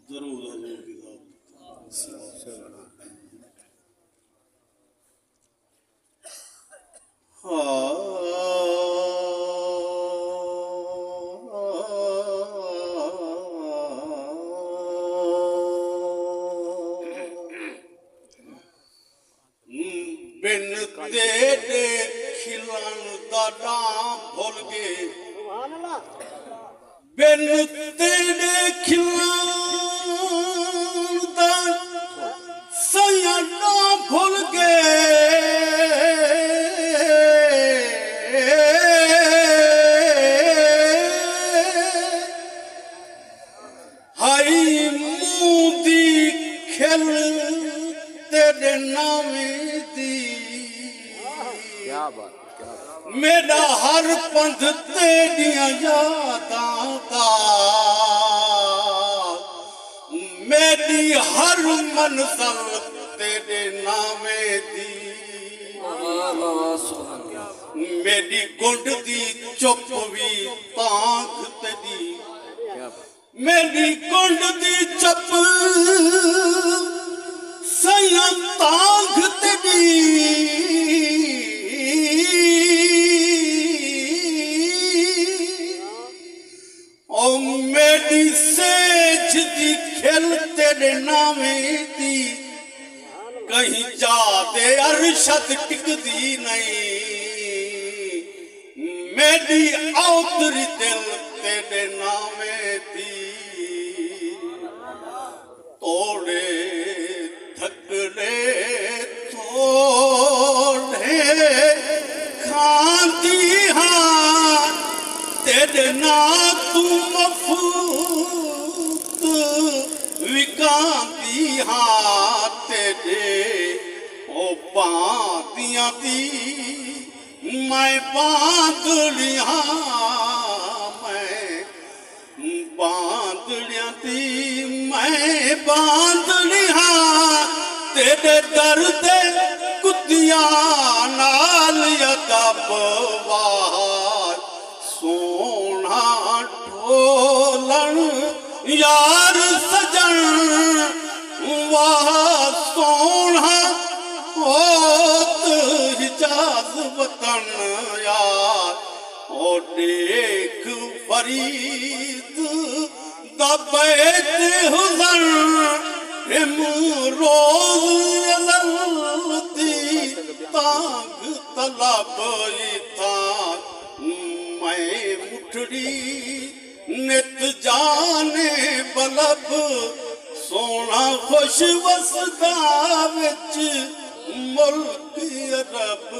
दरूद हजूर की ज़ात। बिन तेरे खिलन दा नाम भूल गए, बिन तेरे खिलन दा सैया नाम भूल गए। हाई मुंह दी खिल तेरे नामे दी, क्या बात, क्या बात। मेरा हर पंथ तेरिया यादां दा, मेरी हर मंज़िल तेरे नामे दी। मेरी गुंड दी चुप भी तांग तेरी, मेरी गुंड दी चुप सैया तांग तेरी। ओ मेरी सेज दी खिल तेरे नामे दी, कहीं जाते अरशद टिकदी नहीं। मेरी औतरी दिल तेरे नामे दी, तोड़े थकड़े थोड़े खाती हाँ तेरे ना तू मफूत विकांती हाँ तेरे ओ बांदियां दी मैं बांदलिया, मैं बांदलिया दी मैं बांदलिया। तेरे दर्द कुतिया नाल अदब वार सोना ढोलन यार सजन वाह सोना होत हिजाज वतन यार। ओ देख फरीद दबैत हुजन रोज ललती तांग तलब था। मैं मुठड़ी नित जाने बलब सोना खुश वसदा विच मुल्क अरब